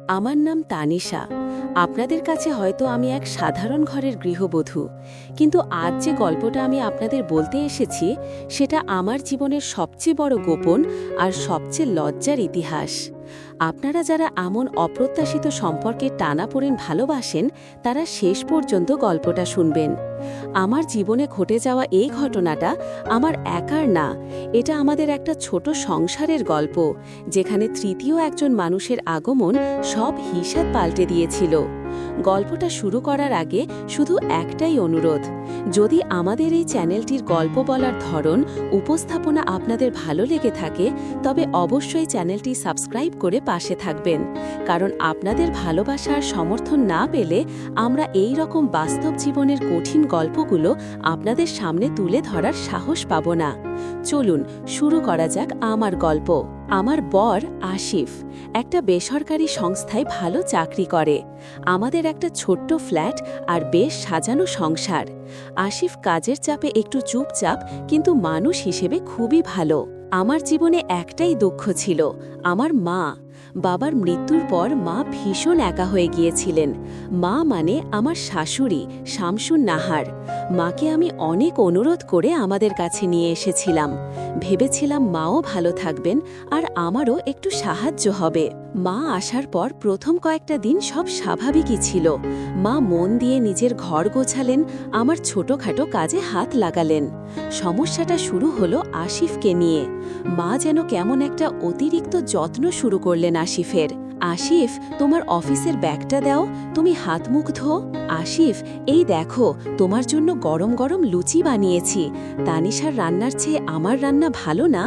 আমার নাম তানিশা। আপনাদের কাছে হয়তো আমি এক সাধারণ ঘরের গৃহবধূ, কিন্তু আজ যে গল্পটা আমি আপনাদের বলতে এসেছি সেটা আমার জীবনের সবচেয়ে বড় গোপন আর সবচেয়ে লজ্জার ইতিহাস। আপনারা যারা এমন অপ্রত্যাশিত সম্পর্কে টানাপোড়েন ভালোবাসেন তারা শেষ পর্যন্ত গল্পটা শুনবেন। আমার জীবনে ঘটে যাওয়া এই ঘটনাটা আমার একার না, এটা আমাদের একটা ছোট সংসারের গল্প, যেখানে তৃতীয় একজন মানুষের আগমন সব হিসাব পাল্টে দিয়েছিল। গল্পটা শুরু করার আগে শুধু একটাই অনুরোধ, যদি আমাদের এই চ্যানেলটির গল্প বলার ধরন, উপস্থাপনা আপনাদের ভালো লেগে থাকে তবে অবশ্যই চ্যানেলটি সাবস্ক্রাইব করে পাশে থাকবেন, কারণ আপনাদের ভালোবাসা আর সমর্থন না পেলে আমরা এই রকম বাস্তব জীবনের কঠিন গল্পগুলো আপনাদের সামনে তুলে ধরার সাহস পাব না। চলুন শুরু করা যাক আমার গল্প। আমার বর আসিফ একটা বেসরকারি সংস্থায় ভালো চাকরি করে। আমাদের একটা ছোট্ট ফ্ল্যাট আর বেশ সাজানো সংসার। আসিফ কাজের চাপে একটু চুপচাপ, কিন্তু মানুষ হিসেবে খুবই ভালো। আমার জীবনে একটাই দুঃখ ছিল, আমার মা। বাবার মৃত্যুর পর মা ভীষণ একা হয়ে গিয়েছিলেন। মা মানে আমার শাশুড়ি শামসুন নাহার। মাকে আমি অনেক অনুরোধ করে আমাদের কাছে নিয়ে এসেছিলাম। ভেবেছিলাম মাও ভালো থাকবেন আর আমারও একটু সাহায্য হবে। মা আসার পর প্রথম কয়েকটা দিন সব স্বাভাবিকই ছিল। মা মন দিয়ে নিজের ঘর গোছালেন, আমার ছোটখাটো কাজে হাত লাগালেন। সমস্যাটা শুরু হলো আসিফকে নিয়ে। মা যেন কেমন একটা অতিরিক্ত যত্ন শুরু করলেন আসিফের। আসিফ, তোমার অফিসের ব্যাগটা দাও, তুমি হাত মুখ ধো। আসিফ, এই দেখো তোমার জন্য গরম গরম লুচি বানিয়েছি। তানিশার রান্নার চেয়ে আমার রান্না ভালো না?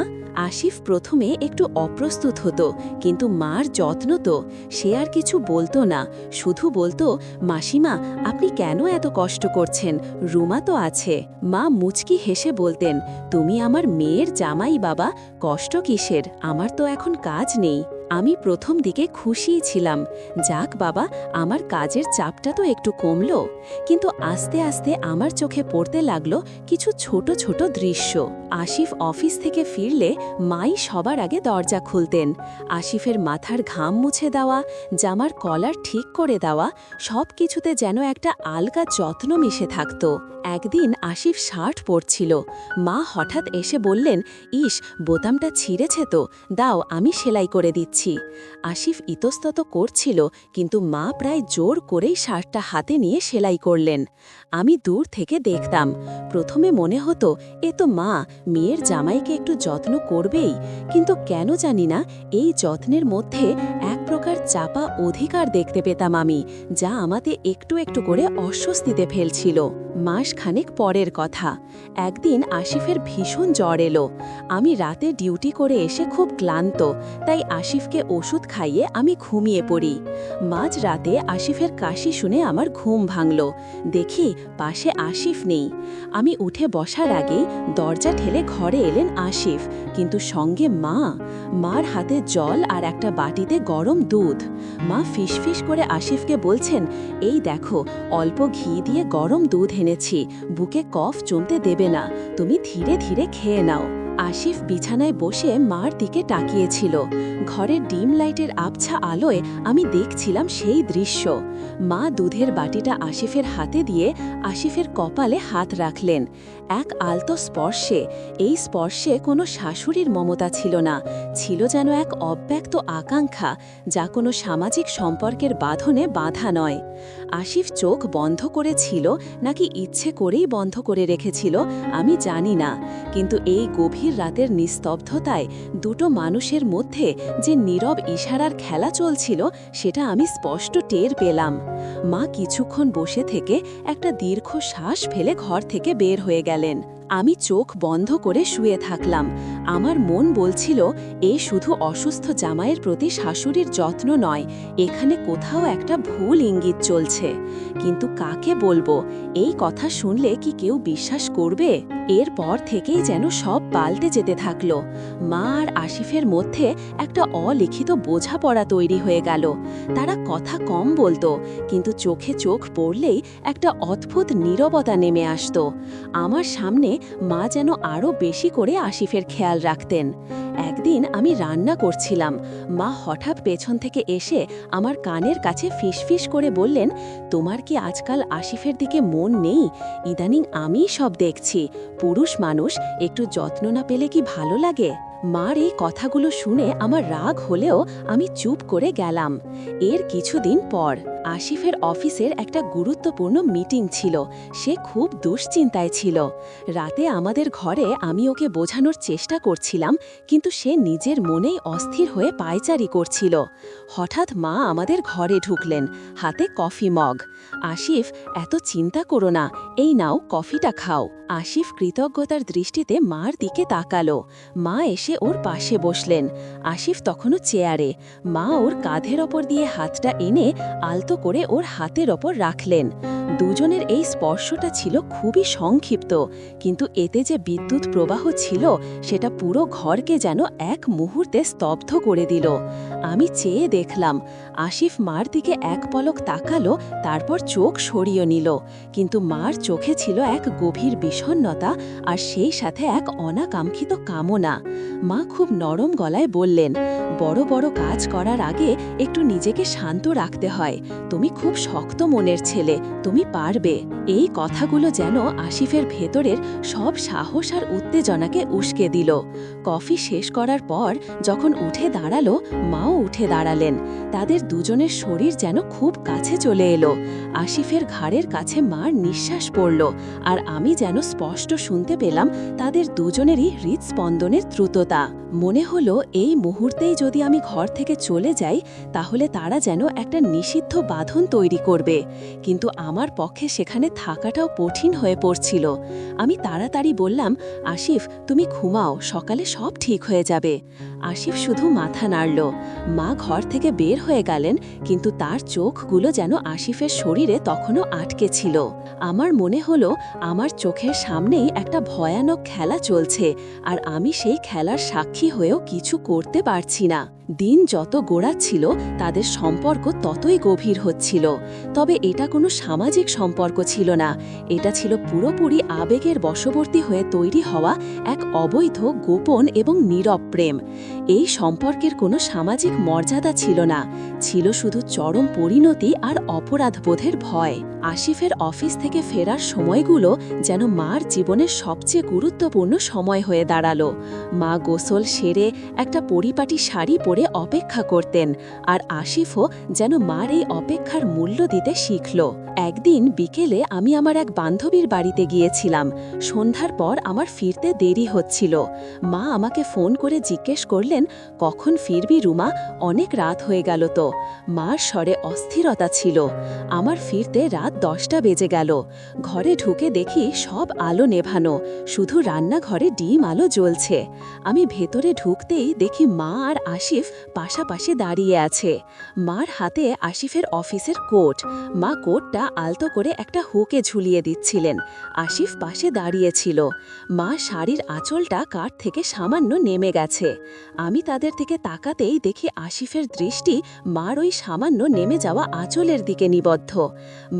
আসিফ প্রথমে একটু অপ্রস্তুত হতো, কিন্তু মার যত্ন তো, সে আর কিছু বলতো না, শুধু বলতো, মাসিমা আপনি কেন এত কষ্ট করছেন, রুমা তো আছে। মা মুচকি হেসে বলতেন, তুমি আমার মেয়ের জামাই বাবা, কষ্ট কিসের, আমার তো এখন কাজ নেই। আমি প্রথম দিকে খুশিই ছিলাম, যাক বাবা আমার কাজের চাপটা তো একটু কমলো। কিন্তু আস্তে আস্তে আমার চোখে পড়তে লাগলো কিছু ছোট ছোট দৃশ্য। আসিফ অফিস থেকে ফিরলে মাই সবার আগে দরজা খুলতেন। আসিফের মাথার ঘাম মুছে দেওয়া, জামার কলার ঠিক করে দেওয়া, সব কিছুতে যেন একটা আলগা যত্ন মিশে থাকত। একদিন আসিফ শার্ট পরছিল, মা হঠাৎ এসে বললেন, ইস বোতামটা ছিঁড়েছে তো, দাও আমি সেলাই করে দিচ্ছি। আসিফ ইতস্তত করছিল, কিন্তু মা প্রায় জোর করেই শার্টটা হাতে নিয়ে সেলাই করলেন। আমি দূর থেকে দেখতাম। প্রথমে মনে হতো এ তো মা, মেয়ের জামাইকে একটু যত্ন করবেই, কিন্তু কেন জানি না এই যত্নের মধ্যে এক প্রকার চাপা অধিকার দেখতে পেতাম আমি, যা আমাতে একটু একটু করে অস্বস্তিতে ফেলছিল। মাসখানেক পরের কথা, একদিন আসিফের ভীষণ জ্বর এলো। আমি রাতে ডিউটি করে এসে খুব ক্লান্ত, তাই আসিফকে ওষুধ খাইয়ে আমি ঘুমিয়ে পড়ি। মাঝ রাতে আসিফের কাশি শুনে আমার ঘুম ভাঙল। দেখি পাশে আসিফ নেই। আমি উঠে বসার আগেই দরজা ঠেলে ঘরে এলেন আসিফ, কিন্তু সঙ্গে মা। মার হাতে জল আর একটা বাটিতে গরম দুধ। মা ফিসফিস করে আসিফকে বলছেন, এই দেখো অল্প ঘি দিয়ে গরম দুধ এনেছি, বুকে কফ জমতে দেবে না, তুমি ধীরে ধীরে খেয়ে নাও। আসিফ বিছানায় বসে মার দিকে তাকিয়েছিল। ঘরের ডিম লাইটের আবছা আলোয় আমি দেখছিলাম সেই দৃশ্য। মা দুধের বাটিটা আসিফের হাতে দিয়ে আসিফের কপালে হাত রাখলেন। এক আলতো স্পর্শে, এই স্পর্শে কোনো শাশুড়ির মমতা ছিল না, ছিল যেন এক অব্যক্ত আকাঙ্ক্ষা, যা কোনো সামাজিক সম্পর্কের বাঁধনে বাঁধা নয়। আসিফ চোখ বন্ধ করেছিল নাকি ইচ্ছে করেই বন্ধ করে রেখেছিল আমি জানি না, কিন্তু এই গভীর রাতের নিস্তব্ধতায় দুটো মানুষের মধ্যে যে নীরব ইশারার খেলা চলছিল সেটা আমি স্পষ্ট টের পেলাম। মা কিছুক্ষণ বসে থেকে একটা দীর্ঘ শ্বাস ফেলে ঘর থেকে বের হয়ে গেলেন। আমি চোখ বন্ধ করে শুয়ে থাকলাম। আমার মন বলছিল, এ শুধু অসুস্থ জামাইয়ের প্রতি শাশুড়ির যত্ন নয়, এখানে কোথাও একটা ভুল ইঙ্গিত চলছে। কিন্তু কাকে বলবো? এই কথা শুনলে কি কেউ বিশ্বাস করবে? এরপর থেকেই যেন সব পাল্টে যেতে থাকলো। মা আর আসিফের মধ্যে একটা অলিখিত বোঝাপড়া তৈরি হয়ে গেল। তারা কথা কম বলতো, কিন্তু চোখে চোখ পড়লেই একটা অদ্ভুত নীরবতা নেমে আসতো। আমার সামনে মা যেন আরও বেশি করে আসিফের খেয়াল রাখতেন। একদিন আমি রান্না করছিলাম, মা হঠাৎ পেছন থেকে এসে আমার কানের কাছে ফিসফিস করে বললেন, তোমার কি আজকাল আসিফের দিকে মন নেই? ইদানিং আমিই সব দেখছি। পুরুষ মানুষ একটু যত্ন না পেলে কি ভালো লাগে? মার এই কথাগুলো শুনে আমার রাগ হলেও আমি চুপ করে গেলাম। এর কিছুদিন পর আসিফের অফিসের একটা গুরুত্বপূর্ণ মিটিং ছিল। সে খুব দুশ্চিন্তায় ছিল। রাতে আমাদের ঘরে আমি ওকে বোঝানোর চেষ্টা করছিলাম, কিন্তু সে নিজের মনেই অস্থির হয়ে পায়চারি করছিল। হঠাৎ মা আমাদের ঘরে ঢুকলেন, হাতে কফি মগ। আসিফ, এত চিন্তা করো না, এই নাও কফিটা খাও। আসিফ কৃতজ্ঞতার দৃষ্টিতে মার দিকে তাকালো। মা এসে ওর পাশে বসলেন। আসিফ তখনও চেয়ারে। মা ওর কাঁধের ওপর দিয়ে হাতটা এনে আলতো করে ওর হাতের ওপর রাখলেন। দুজনের এই স্পর্শটা ছিল খুবই সংক্ষিপ্ত, কিন্তু এতে যে বিদ্যুৎ প্রবাহ ছিল সেটা পুরো ঘরকে যেন এক মুহূর্তে স্তব্ধ করে দিল। আমি চেয়ে দেখলাম। আসিফ মার দিকে এক পলক তাকালো, তারপর চোখ সরিয়ে নিল। কিন্তু মার চোখে ছিল এক গভীর বিষণ্ণতা, আর সেই সাথে এক অনাকাঙ্ক্ষিত কামনা। মা খুব নরম গলায় বললেন, বড় বড় কাজ করার আগে একটু নিজেকে শান্ত রাখতে হয়। তুমি খুব শক্ত মনের ছেলে, তুমি পারবে। এই কথাগুলো যেন আসিফের ভেতরের সব সাহস আর উত্তেজনাকে উস্কে দিল। কফি শেষ করার পর যখন উঠে দাঁড়ালো, মাও উঠে দাঁড়ালেন। তাদের দুজনের শরীর যেন খুব কাছে চলে এলো। আসিফের ঘাড়ের কাছে মার নিঃশ্বাস পড়ল, আর আমি যেন স্পষ্ট শুনতে পেলাম তাদের দুজনেরই হৃদস্পন্দনের দ্রুততা। মনে হলো এই মুহূর্তেই যদি আমি ঘর থেকে চলে যাই, তাহলে তারা যেন একটা নিষিদ্ধ বাঁধন তৈরি করবে। কিন্তু আমার পক্ষে সেখানে থাকাটাও কঠিন হয়ে পড়ছিল। আমি তাড়াতাড়ি বললাম, আসিফ, তুমি ঘুমাও, সকালে সব ঠিক হয়ে যাবে। আসিফ শুধু মাথা নাড়ল। মা ঘর থেকে বের হয়ে গেলেন, কিন্তু তার চোখগুলো যেন আসিফের শরীরে তখনও আটকে ছিল। আমার মনে হলো আমার চোখের সামনেই একটা ভয়ানক খেলা চলছে, আর আমি সেই খেলার সাক্ষী হয়েও কিছু করতে পারছি না। দিন যত গোড়াচ্ছিল তাদের সম্পর্ক ততই গভীর হচ্ছিল। তবে এটা কোনো সামাজিক সম্পর্ক ছিল না, এটা ছিল পুরোপুরি আবেগের বশবর্তী হয়ে তৈরি হওয়া এক অবৈধ, গোপন এবং নীরব প্রেম। এই সম্পর্কের কোনো সামাজিক মর্যাদা ছিল না, ছিল শুধু চরম পরিণতি আর অপরাধবোধের ভয়। আসিফের অফিস থেকে ফেরার সময়গুলো যেন মার জীবনের সবচেয়ে গুরুত্বপূর্ণ সময় হয়ে দাঁড়ালো। মা গোসল সেরে একটা পরিপাটি শাড়ি পরে অপেক্ষা করতেন, আর আসিফও যেন মার এই অপেক্ষার মূল্য দিতে শিখল। একদিন বিকেলে আমি আমার এক বান্ধবীর বাড়িতে গিয়েছিলাম। সন্ধ্যার পর আমার ফিরতে দেরি হচ্ছিল। মা আমাকে ফোন করে জিজ্ঞেস করলেন, কখন ফিরবি রুমা? অনেক রাত হয়ে গেল তো। মার স্বরে অস্থিরতা ছিল। আমার ফিরতে রাত 10টা বেজে গেল। ঘরে ঢুকে দেখি সব আলো নেভানো, শুধু রান্নাঘরে ডিম আলো জ্বলছে। আমি ভেতরে ঢুকতেই দেখি মা আর আসিফ পাশাপাশি দাঁড়িয়ে আছে। মার হাতে আসিফের অফিসের কোট। মা কোটটা আলতো করে একটা হুকে ঝুলিয়ে দিচ্ছিলেন। আসিফ পাশে দাঁড়িয়েছিল। মা শাড়ির আঁচলটা কাঠ থেকে সামান্য নেমে গেছে। আমি তাদের দিকে তাকাতেই দেখি আসিফের দৃষ্টি মার ওই সামান্য নেমে যাওয়া আঁচলের দিকে নিবদ্ধ।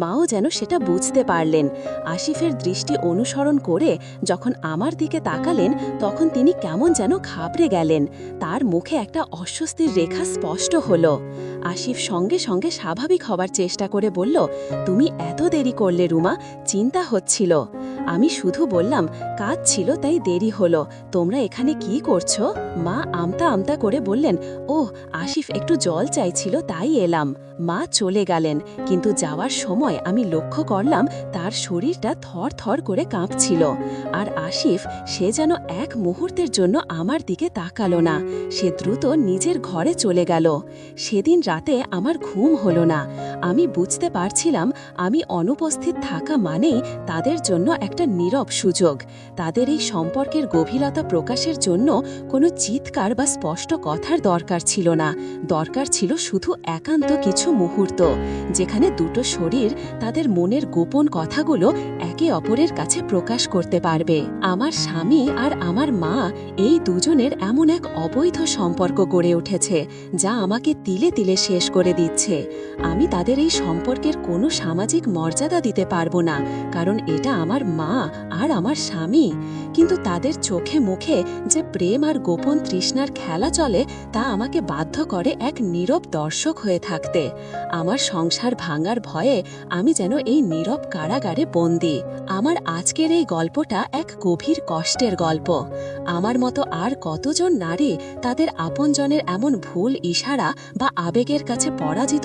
মাও যেন সেটা বুঝতে পারলেন। আসিফের দৃষ্টি অনুসরণ করে যখন আমার দিকে তাকালেন, তখন তিনি কেমন যেন ঘাবড়ে গেলেন। তার মুখে একটা অস্বস্তির রেখা স্পষ্ট হলো। আসিফ সঙ্গে সঙ্গে স্বাভাবিক হবার চেষ্টা করে বলল, তুমি এত দেরি করলে রুমা, চিন্তা হচ্ছিল। আমি শুধু বললাম, কাজ ছিল তাই দেরি হলো। তোমরা এখানে কি করছো? মা আমতা আমতা করে বললেন, ওহ, আসিফ একটু জল চাইছিল তাই এলাম। মা চলে গেলেন, কিন্তু যাওয়ার সময় আমি লক্ষ্য করলাম তার শরীরটা থর থর করে কাঁপছিল। আর আসিফ, সে যেন এক মুহূর্তের জন্য আমার দিকে তাকালো না। সে দ্রুত নিজের ঘরে চলে গেল। সেদিন রাতে আমার ঘুম হলো না। আমি বুঝতে পারছিলাম আমি অনুপস্থিত থাকা মানেই তাদের জন্য একটা নীরব সুযোগ। তাদের এই সম্পর্কের গভীরতা প্রকাশের জন্য কোনো চিৎকার বা স্পষ্ট কথার দরকার ছিল না। দরকার ছিল শুধু একান্ত কিছু মুহূর্ত, যেখানে দুটো শরীর তাদের মনের গোপন কথাগুলো একে অপরের কাছে প্রকাশ করতে পারবে। আমার স্বামী আর আমার মা এই দুজনের এমন এক অবৈধ সম্পর্ক গড়ে উঠেছে যা আমাকে তিলে তিলে শেষ করে দিচ্ছে। আমি তাদের এই সম্পর্কের কোনো সামাজিক মর্যাদা দিতে পারবো না, কারণ এটা আমার মা আর আমার স্বামী। কিন্তু তাদের চোখে মুখে যে প্রেম আর গোপন তৃষ্ণার খেলা চলে তা আমাকে বাধ্য করে এক নীরব দর্শক হয়ে থাকতে। আমার সংসার ভাঙার ভয়ে আমি যেন এই নীরব কারাগারে বন্দী। আমার আজকের এই গল্পটা এক গভীর কষ্টের গল্প। আমার মতো আর কতজন নারী তাদের আপনজনের এমন ভুল ইশারা বা আবেগের কাছে পরাজিত